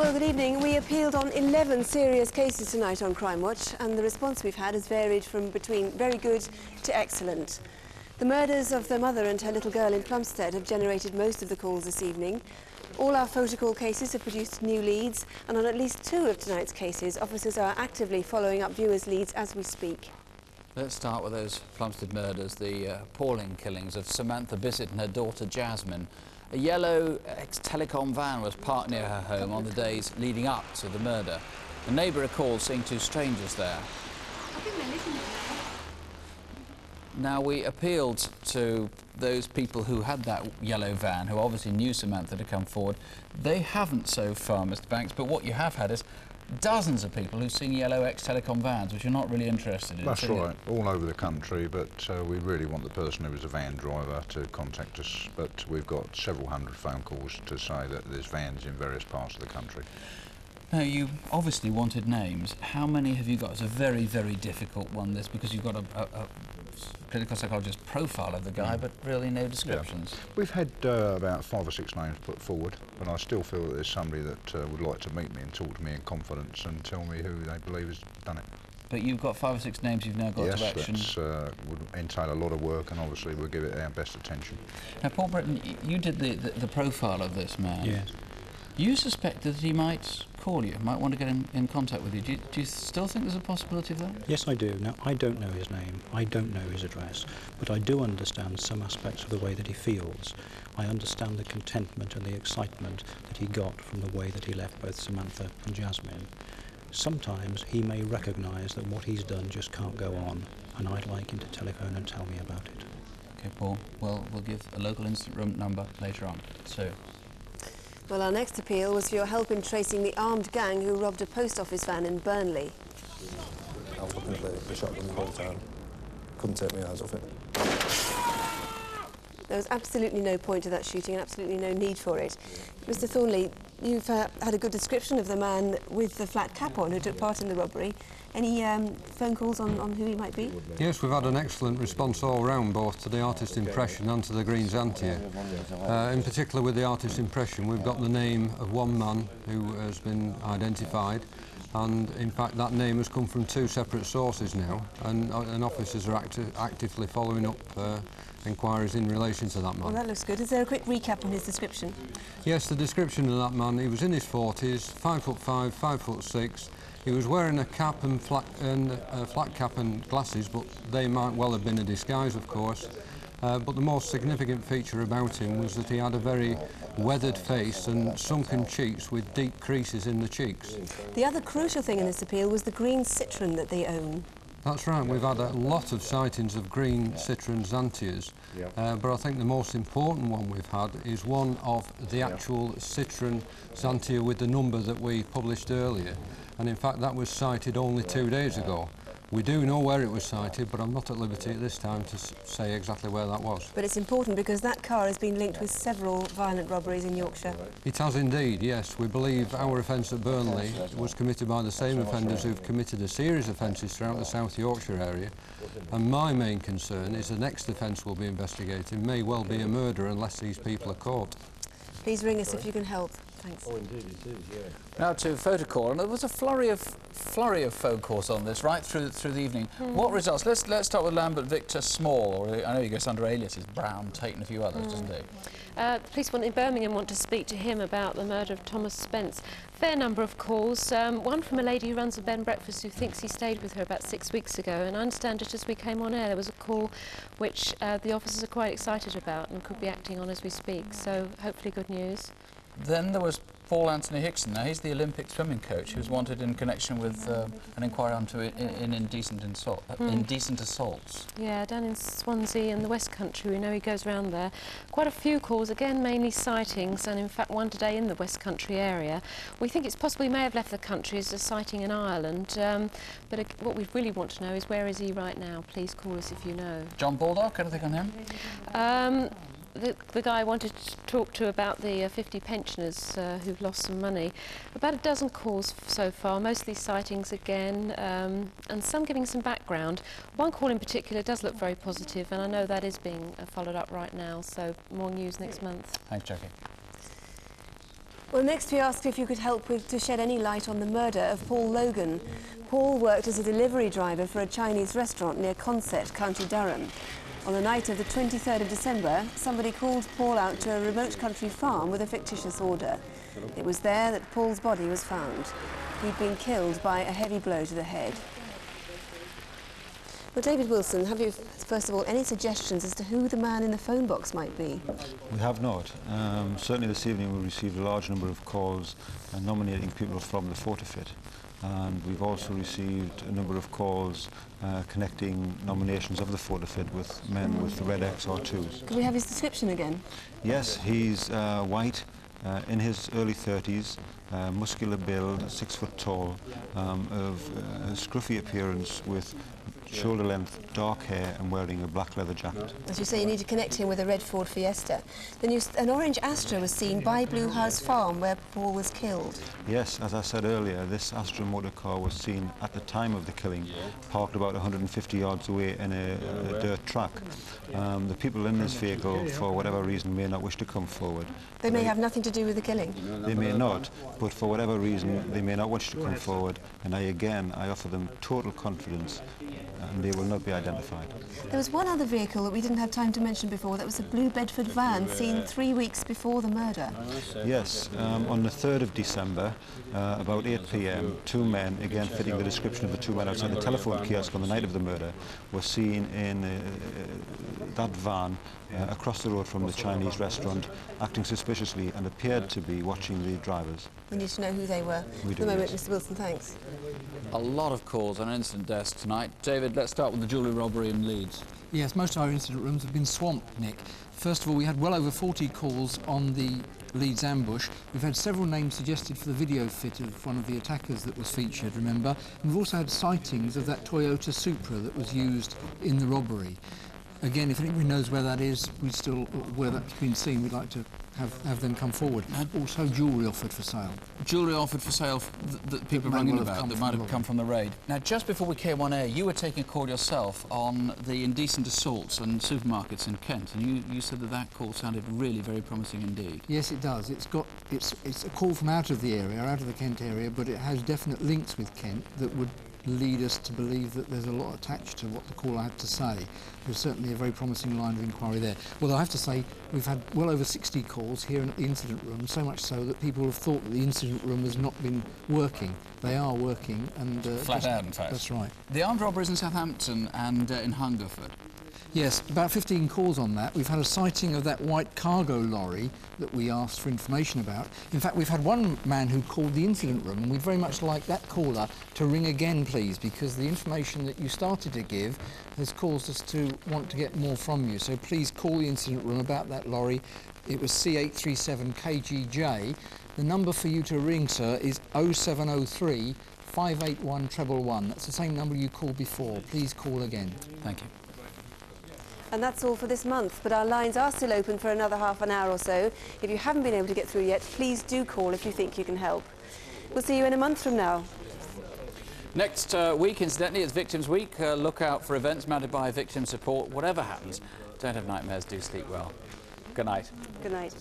Well, good evening. We appealed on 11 serious cases tonight on Crimewatch, and the response we've had has varied from between very good to excellent. The murders of the mother and her little girl in Plumstead have generated most of the calls this evening. All our Photocall cases have produced new leads, and on at least 2 of tonight's cases, officers are actively following up viewers' leads as we speak. Let's start with those Plumstead murders, the appalling killings of Samantha Visit and her daughter Jasmine. A yellow ex-telecom van was parked near her home on the days leading up to the murder. A neighbour recalled seeing 2 strangers there. I think they're living there. Now, we appealed to those people who had that yellow van, who obviously knew Samantha, to come forward. They haven't so far, Mr. Banks, but what you have had is dozens of people who've seen yellow ex-telecom vans, which you're not really interested in. That's right, all over the country, but we really want the person who was a van driver to contact us. But we've got several hundred phone calls to say that there's vans in various parts of the country. Now, you obviously wanted names. How many have you got? It's a very, very difficult one, this, because you've got a clinical psychologist profile of the guy, but really no descriptions. Yeah. We've had about 5 or 6 names put forward, but I still feel that there's somebody that would like to meet me and talk to me in confidence and tell me who they believe has done it. But you've got 5 or 6 names you've now got to action. Yes, that would entail a lot of work, and obviously we'll give it our best attention. Now, Paul Britton, you did the profile of this man. Yes. You suspected that he might call you, might want to get in contact with you. Do you still think there's a possibility of that? Yes, I do. Now, I don't know his name, I don't know his address, but I do understand some aspects of the way that he feels. I understand the contentment and the excitement that he got from the way that he left both Samantha and Jasmine. Sometimes he may recognise that what he's done just can't go on, and I'd like him to telephone and tell me about it. OK, Paul. Well, we'll give a local incident room number later on. So. Well, our next appeal was for your help in tracing the armed gang who robbed a post office van in Burnley. I was looking at the shotgun the whole time. Couldn't take my eyes off it. There was absolutely no point to that shooting and absolutely no need for it. Mr. Thornley, you've had a good description of the man with the flat cap on who took part in the robbery. Any phone calls on who he might be? Yes, we've had an excellent response all round, both to the artist impression and to the green Xantia. In particular with the artist impression, we've got the name of one man who has been identified, and in fact that name has come from 2 separate sources now, and officers are actively following up inquiries in relation to that man. Well, that looks good. Is there a quick recap on his description? Yes, the description of that man, he was in his 40s, 5'5", 5'6". He was wearing a cap and flat cap and glasses, but they might well have been a disguise, of course. But the most significant feature about him was that he had a very weathered face and sunken cheeks with deep creases in the cheeks. The other crucial thing in this appeal was the green Citroen that they own. That's right, we've had a lot of sightings of green Citroen Xantias, but I think the most important one we've had is one of the actual Citroen Xantia with the number that we published earlier, and in fact that was sighted only 2 days ago. We do know where it was sighted, but I'm not at liberty at this time to say exactly where that was. But it's important because that car has been linked with several violent robberies in Yorkshire. It has indeed, yes. We believe our offence at Burnley was committed by the same offenders who've committed a series of offences throughout the South Yorkshire area. And my main concern is the next offence we'll be investigating may well be a murder unless these people are caught. Please ring us if you can help. Thanks. Oh, indeed, it is, yeah. Now to Photocall, and there was a flurry of phone calls on this right through the evening. What results? Let's start with Lambert Victor Small, or I know he goes under aliases, Brown, Tate and a few others, doesn't he? The police in Birmingham want to speak to him about the murder of Thomas Spence. Fair number of calls. One from a lady who runs a bed and breakfast who thinks he stayed with her about 6 weeks ago, and I understand just as we came on air there was a call which the officers are quite excited about and could be acting on as we speak, so hopefully good news. Then there was Paul Anthony Hickson. Now, he's the Olympic swimming coach who's wanted in connection with an inquiry into indecent assaults. Yeah, down in Swansea and the West Country, we know he goes around there. Quite a few calls, again mainly sightings, and in fact one today in the West Country area. We think it's possible he may have left the country as a sighting in Ireland, but what we really want to know is where is he right now. Please call us if you know. John Baldock, anything on him? The guy I wanted to talk to about the 50 pensioners who've lost some money. About a dozen calls so far, mostly sightings again, and some giving some background. One call in particular does look very positive, and I know that is being followed up right now, so more news next month. Thanks, Jackie. Well, next we asked if you could help to shed any light on the murder of Paul Logan. Paul worked as a delivery driver for a Chinese restaurant near Consett, County Durham. On the night of the 23rd of December, somebody called Paul out to a remote country farm with a fictitious order. It was there that Paul's body was found. He'd been killed by a heavy blow to the head. Well, David Wilson, have you, first of all, any suggestions as to who the man in the phone box might be? We have not. Certainly this evening we received a large number of calls nominating people from the Photofit. And we've also received a number of calls connecting nominations of the Photofit with men with the red XR2s. Could we have his description again? Yes, he's white, in his early 30s, muscular build, 6 foot tall, of a scruffy appearance with shoulder-length dark hair and wearing a black leather jacket. As you say, you need to connect him with a red Ford Fiesta. Then an orange Astra was seen by Blue House Farm where Paul was killed. Yes, as I said earlier, this Astra motor car was seen at the time of the killing, parked about 150 yards away in a dirt track. The people in this vehicle, for whatever reason, may not wish to come forward. They may have nothing to do with the killing. They may not, but for whatever reason, they may not wish to come forward, and I offer them total confidence, and they will not be identified. There was one other vehicle that we didn't have time to mention before. That was a blue Bedford van seen 3 weeks before the murder. Yes, on the 3rd of December, about 8 p.m, 2 men, again fitting the description of the 2 men outside the telephone kiosk on the night of the murder, were seen in that van across the road from the Chinese restaurant, acting suspiciously and appeared to be watching the drivers. We need to know who they were. We do, At the moment, yes. Mr. Wilson, thanks. A lot of calls on incident desk tonight. David, let's start with the jewellery robbery in Leeds. Yes, most of our incident rooms have been swamped, Nick. First of all, we had well over 40 calls on the Leeds ambush. We've had several names suggested for the video fit of one of the attackers that was featured, remember? And we've also had sightings of that Toyota Supra that was used in the robbery. Again, if anybody knows where that is, where that's been seen, we'd like to have them come forward. And also jewellery offered for sale. Jewellery offered for sale that people are ringing about that might have come from the raid. Now, just before we came on air, you were taking a call yourself on the indecent assaults in supermarkets in Kent, and you said that call sounded really very promising indeed. Yes, it does. It's a call from out of the area, out of the Kent area, but it has definite links with Kent that would lead us to believe that there's a lot attached to what the caller had to say. There's certainly a very promising line of inquiry there. Well, I have to say, we've had well over 60 calls here in the incident room, so much so that people have thought that the incident room has not been working. They are working, and flat out, in fact. That's right. The armed robberies in Southampton and in Hungerford. Yes, about 15 calls on that. We've had a sighting of that white cargo lorry that we asked for information about. In fact, we've had one man who called the incident room, and we'd very much like that caller to ring again, please, because the information that you started to give has caused us to want to get more from you. So please call the incident room about that lorry. It was C837KGJ. The number for you to ring, sir, is 0703 581 111. That's the same number you called before. Please call again. Thank you. And that's all for this month, but our lines are still open for another half an hour or so. If you haven't been able to get through yet, please do call if you think you can help. We'll see you in a month from now. Next week, incidentally, it's Victims Week. Look out for events mounted by victim support. Whatever happens, don't have nightmares, do sleep well. Good night. Good night.